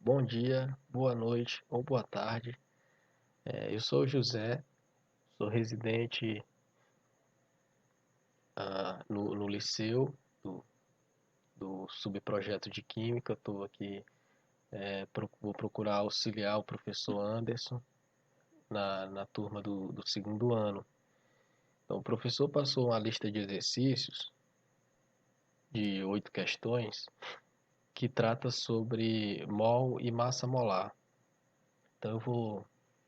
Bom dia, boa noite ou boa tarde. Eu sou o José, sou residente no Liceu do subprojeto de Química. Estou aqui, vou procurar auxiliar o professor Anderson na turma do segundo ano. Então, o professor passou uma lista de exercícios de 8 questões que trata sobre mol e massa molar. Então, eu vou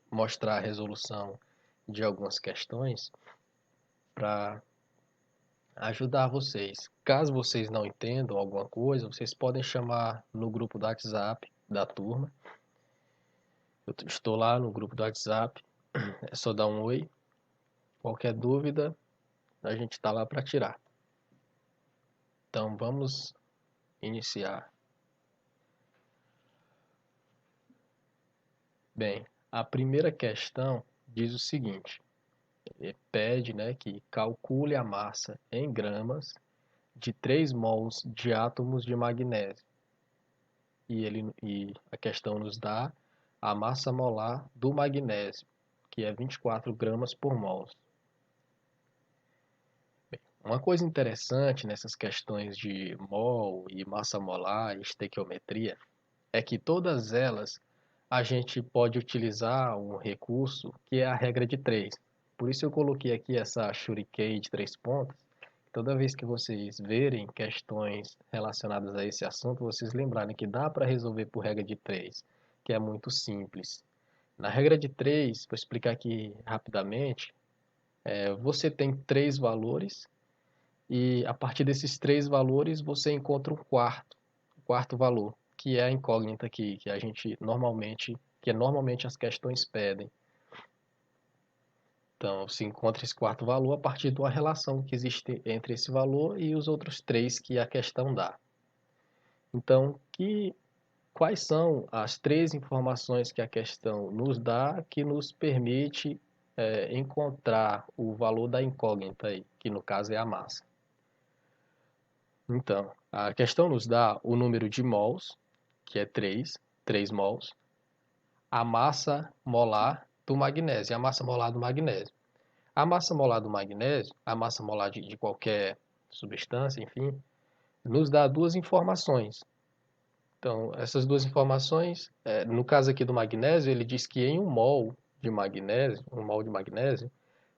mostrar a resolução de algumas questões para ajudar vocês. Caso vocês não entendam alguma coisa, vocês podem chamar no grupo do WhatsApp da turma. Eu estou lá no grupo do WhatsApp, é só dar um oi. Qualquer dúvida, a gente está lá para tirar. Então vamos iniciar. Bem, a primeira questão diz o seguinte: pede, que calcule a massa em gramas de 3 mols de átomos de magnésio. E a questão nos dá a massa molar do magnésio, que é 24 gramas por mol. Uma coisa interessante nessas questões de mol e massa molar e estequiometria é que todas elas a gente pode utilizar um recurso que é a regra de 3. Por isso eu coloquei aqui essa shuriken de 3 pontos. Toda vez que vocês verem questões relacionadas a esse assunto, vocês lembrarem que dá para resolver por regra de 3, que é muito simples. Na regra de 3, vou explicar aqui rapidamente, você tem 3 valores e a partir desses 3 valores você encontra um quarto valor, que é a incógnita aqui, que a gente normalmente as questões pedem. Então, se encontra esse quarto valor a partir de uma relação que existe entre esse valor e os outros 3 que a questão dá. Então, quais são as 3 informações que a questão nos dá que nos permite encontrar o valor da incógnita aí, que no caso é a massa? Então, a questão nos dá o número de mols, que é 3 mols, a massa molar do magnésio, a massa molar do magnésio. A massa molar do magnésio, a massa molar de qualquer substância, enfim, nos dá 2 informações. Então, essas 2 informações, no caso aqui do magnésio, ele diz que em 1 mol de magnésio,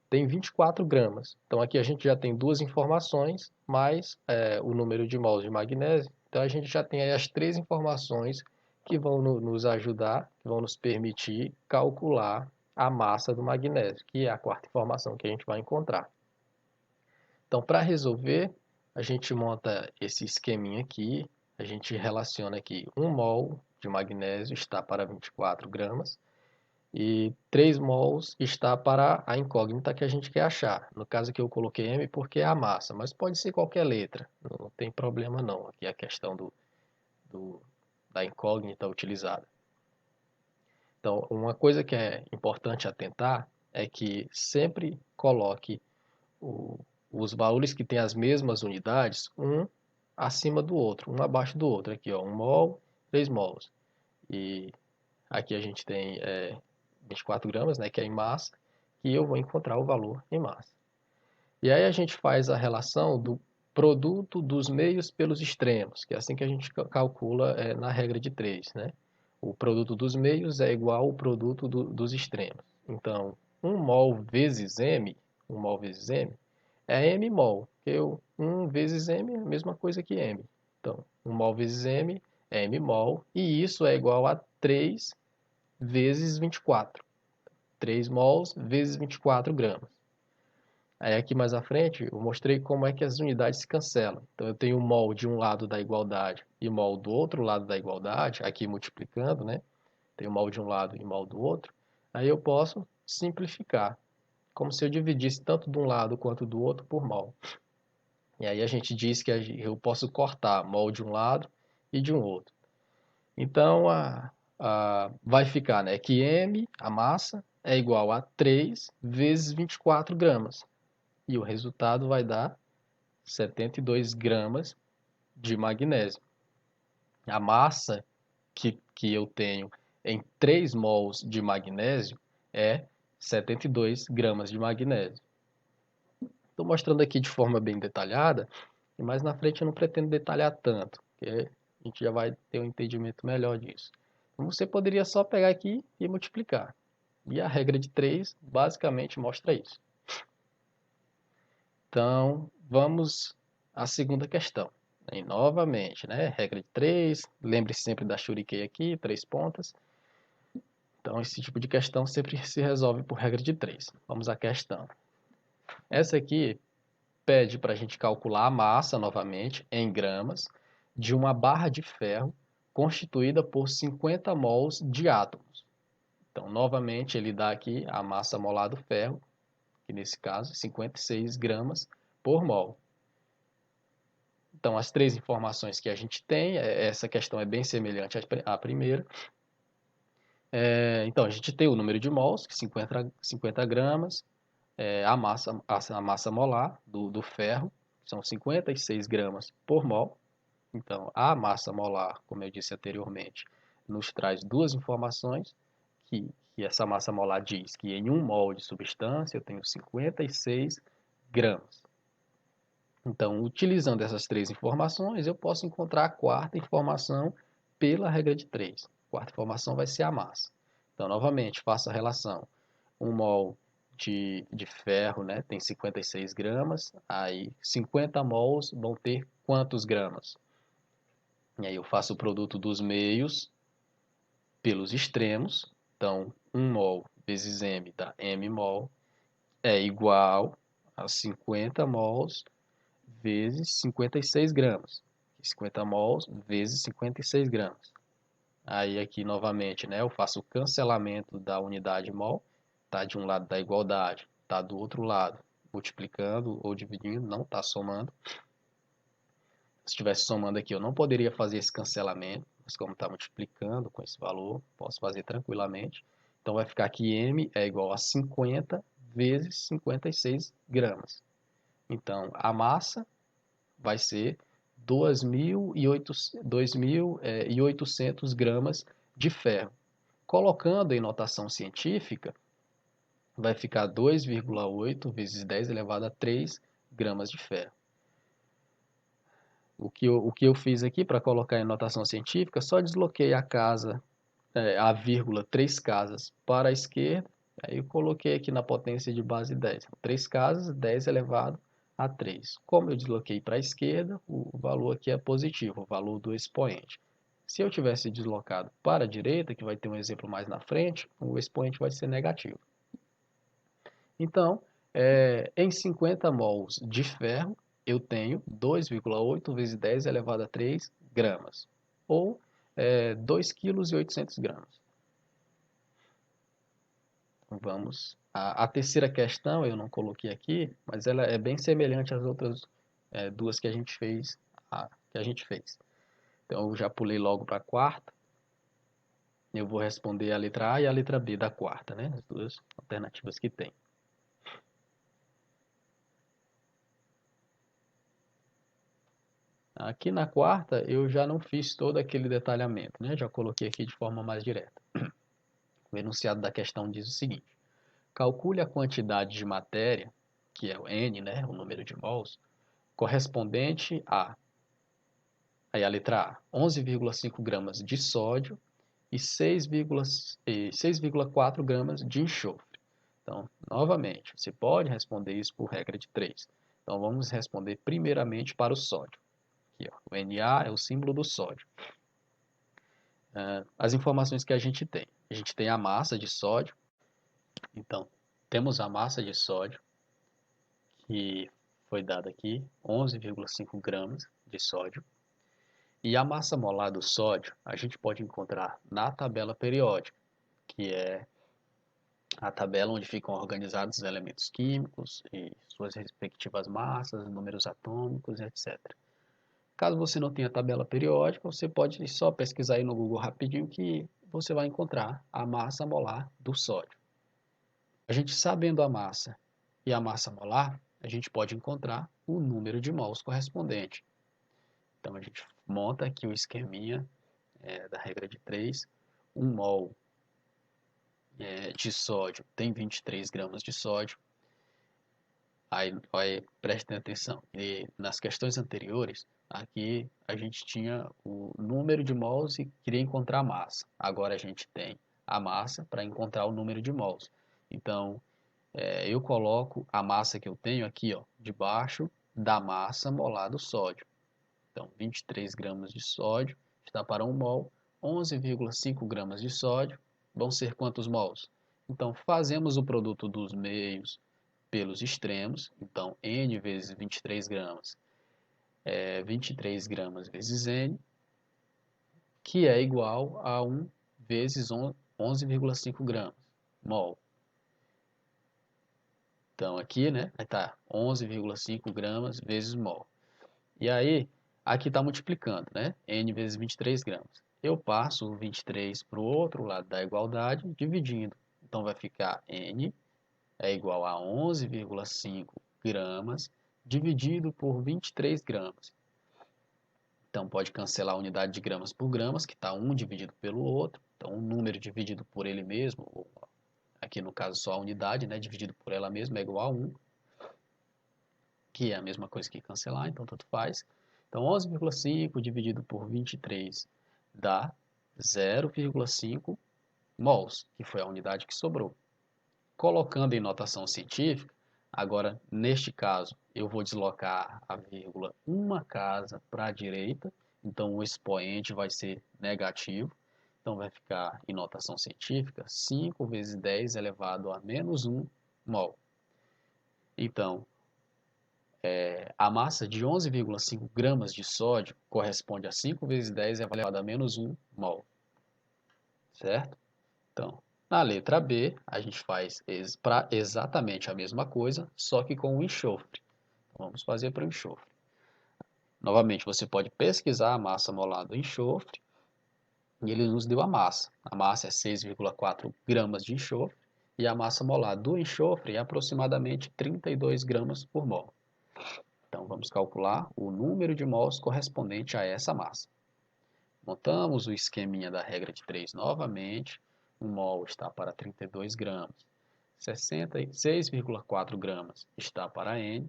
tem 24 gramas. Então, aqui a gente já tem 2 informações, mais o número de mols de magnésio. Então, a gente já tem aí as 3 informações que vão nos ajudar, que vão nos permitir calcular a massa do magnésio, que é a quarta informação que a gente vai encontrar. Então, para resolver, a gente monta esse esqueminha aqui, a gente relaciona aqui 1 mol de magnésio está para 24 gramas e 3 mols está para a incógnita que a gente quer achar. No caso aqui eu coloquei M porque é a massa, mas pode ser qualquer letra, não tem problema não, aqui é a questão da incógnita utilizada. Então, uma coisa que é importante atentar é que sempre coloque os valores que têm as mesmas unidades, um acima do outro, um abaixo do outro. Aqui, ó, 1 mol, 3 mols. E aqui a gente tem 24 gramas, que é em massa, e eu vou encontrar o valor em massa. E aí a gente faz a relação do produto dos meios pelos extremos, que é assim que a gente calcula na regra de 3, né? O produto dos meios é igual ao produto dos extremos. Então, 1 mol vezes M, 1 mol vezes M, é M mol, porque 1 vezes M é a mesma coisa que M. Então, 1 mol vezes M é M mol, e isso é igual a 3 vezes 24. 3 mols vezes 24 gramas. Aí aqui mais à frente eu mostrei como é que as unidades se cancelam. Então eu tenho mol de um lado da igualdade e mol do outro lado da igualdade, aqui multiplicando, né? Tenho mol de um lado e mol do outro. Aí eu posso simplificar, como se eu dividisse tanto de um lado quanto do outro por mol. E aí a gente diz que eu posso cortar mol de um lado e de um outro. Então vai ficar, né, que M, a massa, é igual a 3 vezes 24 gramas. E o resultado vai dar 72 gramas de magnésio. A massa que eu tenho em 3 mols de magnésio é 72 gramas de magnésio. Estou mostrando aqui de forma bem detalhada, e mais na frente eu não pretendo detalhar tanto, porque a gente já vai ter um entendimento melhor disso. Então você poderia só pegar aqui e multiplicar. E a regra de 3 basicamente mostra isso. Então, vamos à segunda questão. E novamente, né? Regra de 3, lembre-se sempre da Shuriken aqui, 3 pontas. Então, esse tipo de questão sempre se resolve por regra de 3. Vamos à questão. Essa aqui pede para a gente calcular a massa, novamente, em gramas, de uma barra de ferro constituída por 50 mols de átomos. Então, novamente, ele dá aqui a massa molar do ferro, que nesse caso é 56 gramas por mol. Então, as 3 informações que a gente tem, essa questão é bem semelhante à primeira. Então, a gente tem o número de mols, que 50 gramas, a massa molar do ferro, são 56 gramas por mol. Então, a massa molar, como eu disse anteriormente, nos traz 2 informações, que essa massa molar diz que em 1 mol de substância eu tenho 56 gramas. Então, utilizando essas 3 informações, eu posso encontrar a quarta informação pela regra de 3. A quarta informação vai ser a massa. Então, novamente, faço a relação. 1 mol de ferro, né, tem 56 gramas, aí 50 mols vão ter quantos gramas? E aí eu faço o produto dos meios pelos extremos. Então, 1 mol vezes m dá m mol, é igual a 50 mols vezes 56 gramas. 50 mols vezes 56 gramas. Aí aqui novamente, né, eu faço o cancelamento da unidade mol. Tá de um lado da igualdade, tá do outro lado multiplicando ou dividindo, não está somando. Se estivesse somando aqui, eu não poderia fazer esse cancelamento, mas como está multiplicando com esse valor, posso fazer tranquilamente. Então vai ficar que m é igual a 50 vezes 56 gramas. Então a massa vai ser 2.800 gramas de ferro. Colocando em notação científica, vai ficar 2,8 vezes 10 elevado a 3 gramas de ferro. O que eu fiz aqui para colocar em notação científica, só desloquei a vírgula 3 casas para a esquerda, aí eu coloquei aqui na potência de base 10. 3 casas, 10 elevado a 3. Como eu desloquei para a esquerda, o valor aqui é positivo, o valor do expoente. Se eu tivesse deslocado para a direita, que vai ter um exemplo mais na frente, o expoente vai ser negativo. Então, em 50 mols de ferro, eu tenho 2,8 vezes 10 elevado a 3 gramas, ou 2,8 kg. Vamos. A terceira questão eu não coloquei aqui, mas ela é bem semelhante às outras duas que a gente fez. Então, eu já pulei logo para a quarta. Eu vou responder a letra A e a letra B da quarta, né? As duas alternativas que tem. Aqui na quarta, eu já não fiz todo aquele detalhamento, né? Já coloquei aqui de forma mais direta. O enunciado da questão diz o seguinte: calcule a quantidade de matéria, que é o N, né? O número de mols, correspondente aí a letra A, 11,5 gramas de sódio e 6,4 gramas de enxofre. Então, novamente, você pode responder isso por regra de 3. Então, vamos responder primeiramente para o sódio. Aqui, ó, o Na é o símbolo do sódio. As informações que a gente tem. A gente tem a massa de sódio. Então, temos a massa de sódio, que foi dada aqui, 11,5 gramas de sódio. E a massa molar do sódio, a gente pode encontrar na tabela periódica, que é a tabela onde ficam organizados os elementos químicos e suas respectivas massas, números atômicos, etc. Caso você não tenha tabela periódica, você pode só pesquisar aí no Google rapidinho que você vai encontrar a massa molar do sódio. A gente sabendo a massa e a massa molar, a gente pode encontrar o número de mols correspondente. Então a gente monta aqui o esqueminha da regra de 3, 1 mol de sódio tem 23 gramas de sódio. Aí prestem atenção, e nas questões anteriores, aqui a gente tinha o número de mols e queria encontrar a massa. Agora a gente tem a massa para encontrar o número de mols. Então, eu coloco a massa que eu tenho aqui, ó, debaixo da massa molar do sódio. Então, 23 gramas de sódio está para 1 mol, 11,5 gramas de sódio vão ser quantos mols? Então, fazemos o produto dos meios pelos extremos. Então, N vezes 23 gramas é 23 gramas vezes N, que é igual a 1 vezes 11,5 gramas, mol. Então, aqui, né, vai estar 11,5 gramas vezes mol. E aí, aqui está multiplicando, né? N vezes 23 gramas. Eu passo o 23 para o outro lado da igualdade, dividindo. Então, vai ficar N é igual a 11,5 gramas dividido por 23 gramas. Então, pode cancelar a unidade de gramas por gramas, que está 1 dividido pelo outro. Então, um número dividido por ele mesmo, ou aqui no caso só a unidade, né, dividido por ela mesma é igual a 1, que é a mesma coisa que cancelar, então tanto faz. Então, 11,5 dividido por 23 dá 0,5 mols, que foi a unidade que sobrou. Colocando em notação científica, agora, neste caso, eu vou deslocar a vírgula uma casa para a direita, então o expoente vai ser negativo, então vai ficar em notação científica 5 vezes 10 elevado a menos 1 mol. Então, a massa de 11,5 gramas de sódio corresponde a 5 vezes 10 elevado a menos 1 mol, certo? Então, na letra B, a gente faz exatamente a mesma coisa, só que com o enxofre. Então, vamos fazer para o enxofre. Novamente, você pode pesquisar a massa molar do enxofre, e ele nos deu a massa. A massa é 6,4 gramas de enxofre, e a massa molar do enxofre é aproximadamente 32 gramas por mol. Então, vamos calcular o número de mols correspondente a essa massa. Montamos o esqueminha da regra de 3 novamente. 1 mol está para 32 gramas. 66,4 gramas está para N.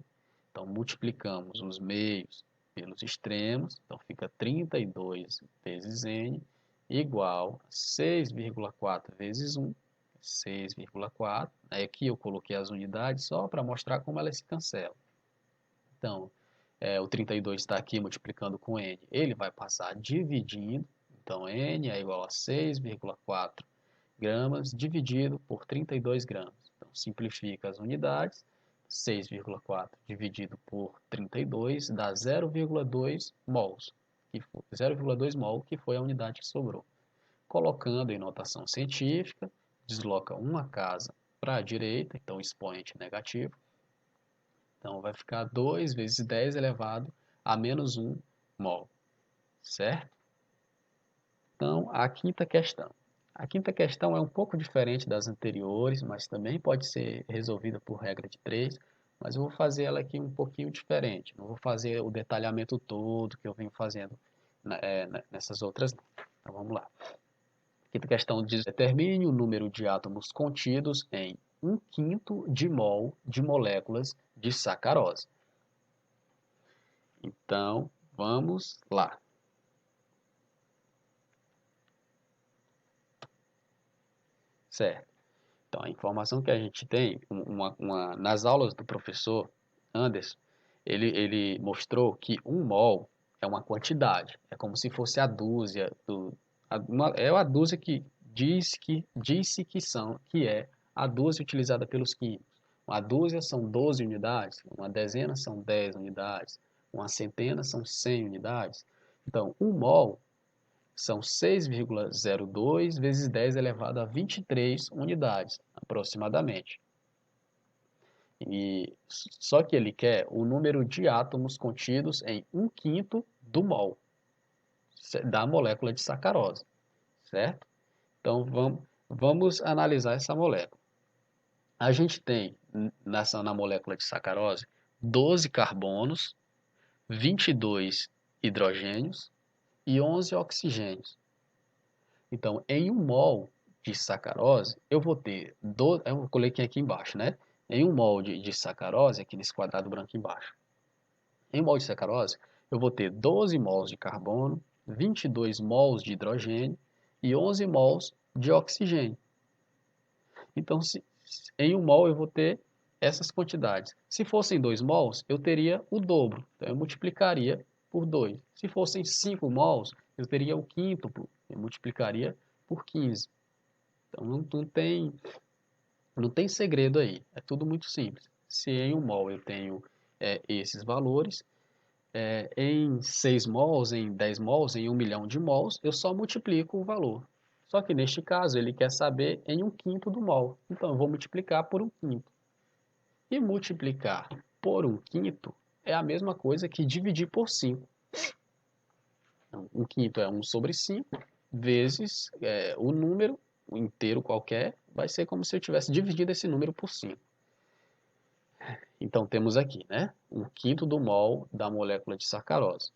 Então, multiplicamos os meios pelos extremos. Então, fica 32 vezes N igual a 6,4 vezes 1. 6,4. Aqui eu coloquei as unidades só para mostrar como elas se cancelam. Então, o 32 está aqui multiplicando com N, ele vai passar dividindo, então N é igual a 6,4 gramas dividido por 32 gramas. Então, simplifica as unidades, 6,4 dividido por 32 dá 0,2 mols, 0,2 mol, que foi a unidade que sobrou. Colocando em notação científica, desloca uma casa para a direita, então expoente negativo. Então, vai ficar 2 vezes 10 elevado a menos 1 mol, certo? Então, a quinta questão. A quinta questão é um pouco diferente das anteriores, mas também pode ser resolvida por regra de 3, mas eu vou fazer ela aqui um pouquinho diferente. Não vou fazer o detalhamento todo que eu venho fazendo nessas outras. Então, vamos lá. A quinta questão diz: determine o número de átomos contidos em 1/5 de mol de moléculas de sacarose. Então, vamos lá. Certo. Então, a informação que a gente tem, nas aulas do professor Anderson, ele mostrou que 1 mol é uma quantidade. É como se fosse a dúzia. É a dúzia que disse que é a dúzia utilizada pelos químicos. Uma dúzia são 12 unidades, uma dezena são 10 unidades, uma centena são 100 unidades. Então, 1 mol são 6,02 vezes 10 elevado a 23 unidades, aproximadamente. Só que ele quer o número de átomos contidos em 1/5 do mol da molécula de sacarose, certo? Então, vamos analisar essa molécula. A gente tem na molécula de sacarose 12 carbonos, 22 hidrogênios e 11 oxigênios. Então, em 1 mol de sacarose, eu vou ter, eu coloquei aqui embaixo, né? Em 1 mol de sacarose, aqui nesse quadrado branco embaixo. Em 1 mol de sacarose, eu vou ter 12 mols de carbono, 22 mols de hidrogênio e 11 mols de oxigênio. Então, em 1 mol eu vou ter essas quantidades. Se fossem 2 mols, eu teria o dobro. Então, eu multiplicaria por 2. Se fossem 5 mols, eu teria o quíntuplo. Eu multiplicaria por 15. Então, não tem segredo aí. É tudo muito simples. Se em 1 mol eu tenho esses valores, em 6 mols, em 10 mols, em 1 milhão de mols, eu só multiplico o valor. Só que neste caso ele quer saber em 1/5 do mol. Então eu vou multiplicar por 1/5. E multiplicar por 1/5 é a mesma coisa que dividir por 5. Então, 1/5 é 1 sobre 5, vezes o número, o inteiro qualquer, vai ser como se eu tivesse dividido esse número por 5. Então temos aqui, né, 1/5 do mol da molécula de sacarose.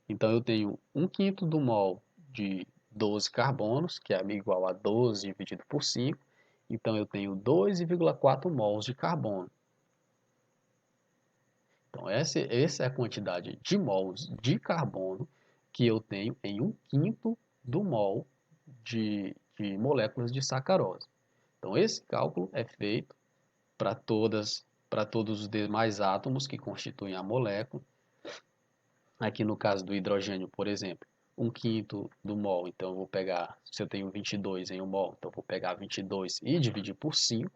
Então eu tenho 1/5 do mol de 12 carbonos, que é igual a 12 dividido por 5. Então eu tenho 2,4 mols de carbono. Então essa é a quantidade de mols de carbono que eu tenho em 1/5 do mol de moléculas de sacarose. Então esse cálculo é feito para todos os demais átomos que constituem a molécula. Aqui no caso do hidrogênio, por exemplo, 1/5 do mol, então eu vou pegar, se eu tenho 22 em 1 mol, então eu vou pegar 22 e dividir por 5,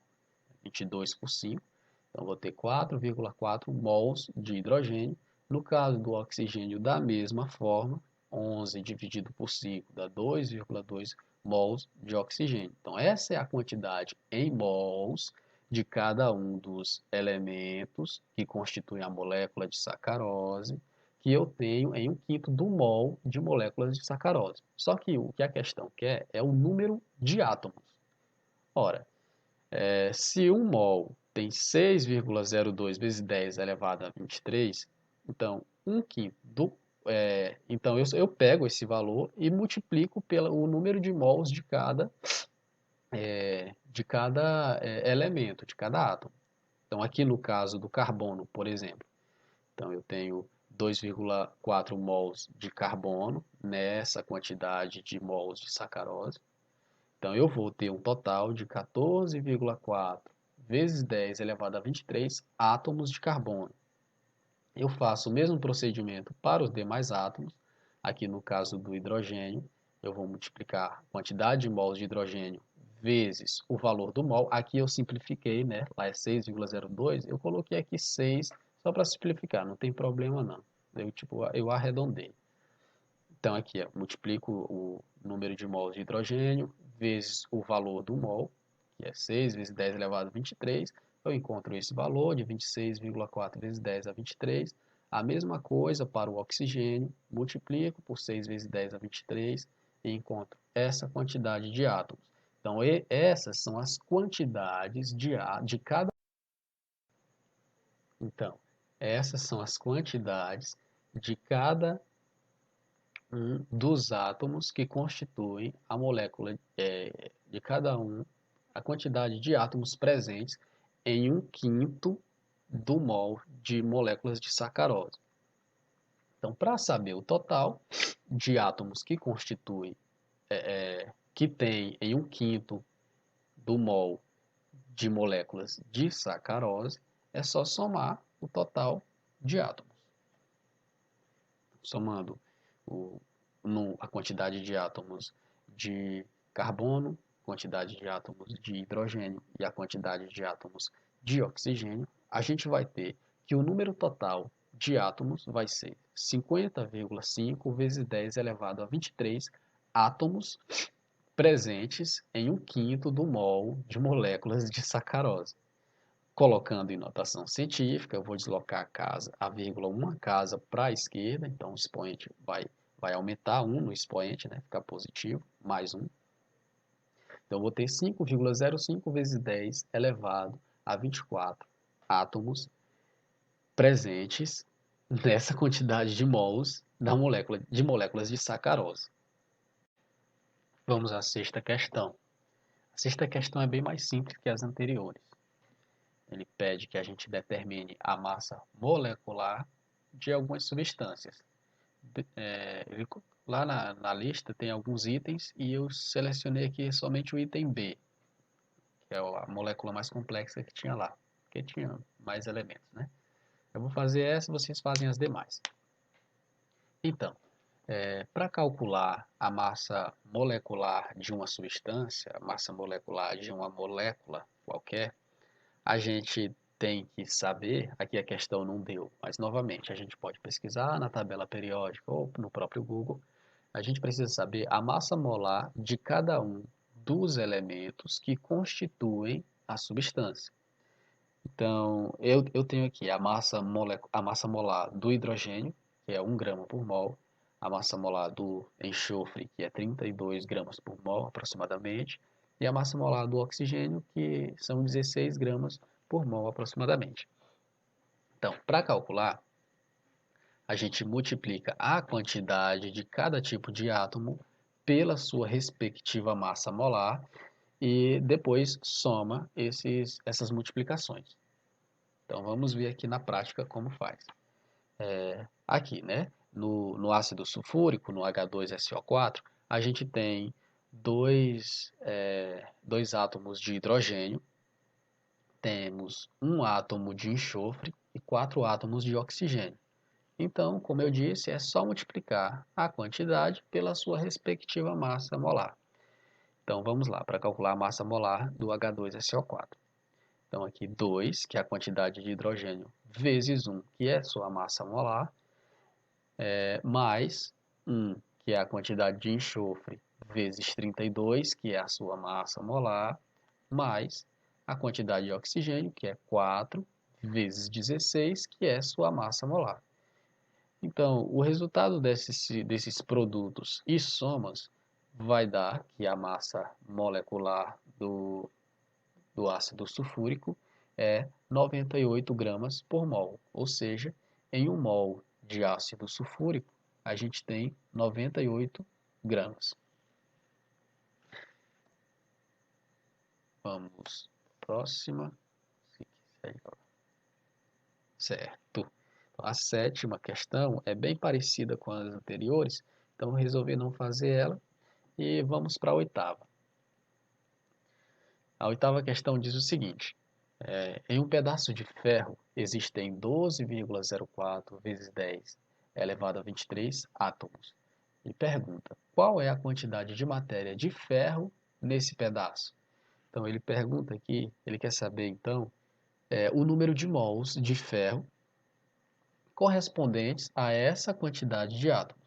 22 por 5, então eu vou ter 4,4 mols de hidrogênio. No caso do oxigênio, da mesma forma, 11 dividido por 5 dá 2,2 mols de oxigênio. Então essa é a quantidade em mols de cada um dos elementos que constituem a molécula de sacarose, que eu tenho em 1/5 do mol de moléculas de sacarose. Só que o que a questão quer é o número de átomos. Ora, se 1 mol tem 6,02 vezes 10 elevado a 23, então 1/5 então eu pego esse valor e multiplico pelo número de mols de cada elemento, de cada átomo. Então aqui no caso do carbono, por exemplo, então eu tenho 2,4 mols de carbono nessa quantidade de mols de sacarose. Então eu vou ter um total de 14,4 vezes 10 elevado a 23 átomos de carbono. Eu faço o mesmo procedimento para os demais átomos. Aqui no caso do hidrogênio, eu vou multiplicar a quantidade de mols de hidrogênio vezes o valor do mol. Aqui eu simplifiquei, né? Lá é 6,02. Eu coloquei aqui 6 só para simplificar, não tem problema não. Eu arredondei. Então aqui eu multiplico o número de mols de hidrogênio vezes o valor do mol, que é 6 vezes 10 elevado a 23. Eu encontro esse valor de 26,4 vezes 10 a 23. A mesma coisa para o oxigênio, multiplico por 6 vezes 10 a 23 e encontro essa quantidade de átomos. Então essas são as quantidades de cada. Então, essas são as quantidades de cada dos átomos que constituem a molécula de cada um, a quantidade de átomos presentes em 1/5 do mol de moléculas de sacarose. Então, para saber o total de átomos que constituem, que tem em 1/5 do mol de moléculas de sacarose, é só somar o total de átomos. Somando o, a quantidade de átomos de carbono, quantidade de átomos de hidrogênio e a quantidade de átomos de oxigênio, a gente vai ter que o número total de átomos vai ser 50,5 vezes 10 elevado a 23 átomos presentes em 1/5 do mol de moléculas de sacarose. Colocando em notação científica, eu vou deslocar a vírgula uma casa para a esquerda, então o expoente vai aumentar 1 no expoente, né, ficar positivo, mais 1. Então eu vou ter 5,05 vezes 10 elevado a 24 átomos presentes nessa quantidade de mols de moléculas de sacarose. Vamos à sexta questão. A sexta questão é bem mais simples que as anteriores. Ele pede que a gente determine a massa molecular de algumas substâncias. Lá na lista tem alguns itens e eu selecionei aqui somente o item B, que é a molécula mais complexa que tinha lá, porque tinha mais elementos, né? Eu vou fazer essa, vocês fazem as demais. Então, para calcular a massa molecular de uma substância, a massa molecular de uma molécula qualquer, a gente tem que saber, aqui a questão não deu, mas novamente a gente pode pesquisar na tabela periódica ou no próprio Google, a gente precisa saber a massa molar de cada um dos elementos que constituem a substância. Então, eu tenho aqui a massa molar do hidrogênio, que é 1 grama por mol, a massa molar do enxofre, que é 32 gramas por mol aproximadamente, e a massa molar do oxigênio, que são 16 gramas por mol aproximadamente. Então, para calcular, a gente multiplica a quantidade de cada tipo de átomo pela sua respectiva massa molar e depois soma essas multiplicações. Então vamos ver aqui na prática como faz. Aqui, né, no ácido sulfúrico, no H2SO4, a gente tem dois átomos de hidrogênio, temos um átomo de enxofre e 4 átomos de oxigênio. Então, como eu disse, é só multiplicar a quantidade pela sua respectiva massa molar. Então, vamos lá, para calcular a massa molar do H2SO4. Então, aqui 2, que é a quantidade de hidrogênio, vezes 1, que é sua massa molar, mais 1, que é a quantidade de enxofre, vezes 32, que é a sua massa molar, mais a quantidade de oxigênio, que é 4, vezes 16, que é sua massa molar. Então, o resultado desses produtos e somas vai dar que a massa molecular do ácido sulfúrico é 98 gramas por mol, ou seja, em 1 mol de ácido sulfúrico, a gente tem 98 gramas. Vamos, próxima. Certo. A sétima questão é bem parecida com as anteriores, então resolvi não fazer ela e vamos para a oitava. A oitava questão diz o seguinte: em um pedaço de ferro existem 12,04 vezes 10 elevado a 23 átomos. Ele pergunta, qual é a quantidade de matéria de ferro nesse pedaço? Então ele pergunta aqui, ele quer saber então o número de mols de ferro correspondentes a essa quantidade de átomos.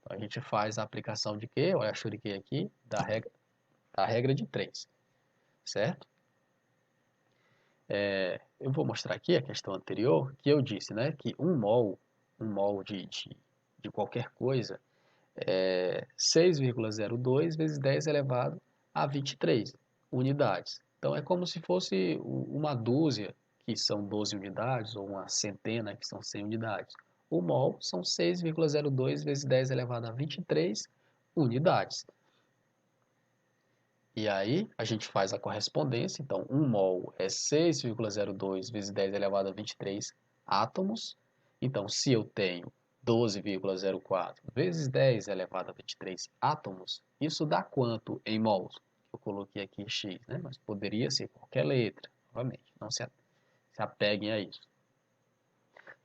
Então a gente faz a aplicação de quê? Olha, churiquei aqui, da regra de 3, certo? Eu vou mostrar aqui a questão anterior, que eu disse, né, que um mol de qualquer coisa é 6,02 vezes 10 elevado a 23 unidades. Então é como se fosse uma dúzia, que são 12 unidades, ou uma centena, que são 100 unidades. O mol são 6,02 vezes 10 elevado a 23 unidades. E aí a gente faz a correspondência, então 1 mol é 6,02 vezes 10 elevado a 23 átomos. Então se eu tenho 12,04 vezes 10 elevado a 23 átomos, isso dá quanto em mols? Eu coloquei aqui X, né? Mas poderia ser qualquer letra, novamente, não se apeguem a isso.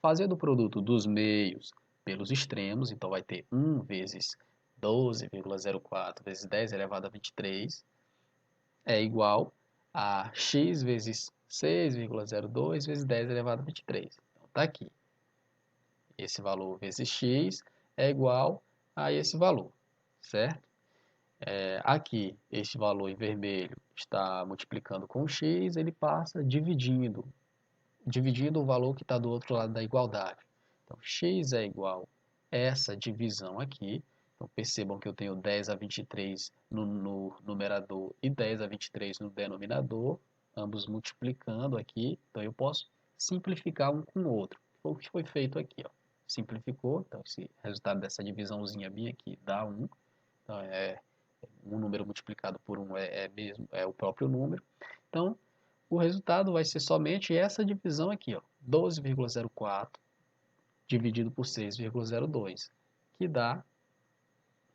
Fazendo o produto dos meios pelos extremos, então vai ter 1 vezes 12,04 vezes 10 elevado a 23, é igual a x vezes 6,02 vezes 10 elevado a 23. Então, está aqui. Esse valor vezes x é igual a esse valor, certo? Aqui, este valor em vermelho está multiplicando com x, ele passa dividindo o valor que está do outro lado da igualdade. Então, x é igual a essa divisão aqui. Então, percebam que eu tenho 10 a 23 no numerador e 10 a 23 no denominador, ambos multiplicando aqui. Então, eu posso simplificar um com o outro. Foi o que foi feito aqui. Ó. Simplificou, então esse resultado dessa divisãozinha bem aqui dá 1. Então, um número multiplicado por 1 é o próprio número. Então, o resultado vai ser somente essa divisão aqui, ó, 12,04 dividido por 6,02, que dá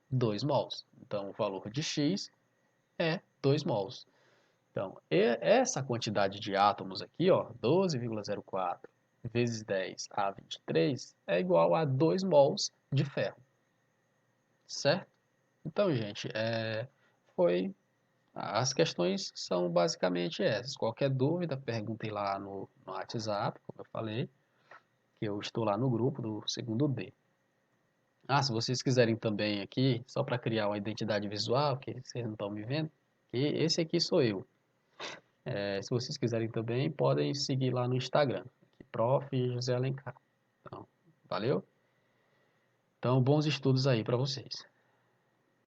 2 mols. Então, o valor de x é 2 mols. Então, essa quantidade de átomos aqui, ó, 12,04 vezes 10 a 23, é igual a 2 mols de ferro. Certo? Então, gente, as questões são basicamente essas. Qualquer dúvida, perguntem lá no WhatsApp, como eu falei, que eu estou lá no grupo do segundo D. Ah, se vocês quiserem também aqui, só para criar uma identidade visual, que vocês não estão me vendo, que esse aqui sou eu. Se vocês quiserem também, podem seguir lá no Instagram, Prof. José Alencar. Então, valeu? Então, bons estudos aí para vocês.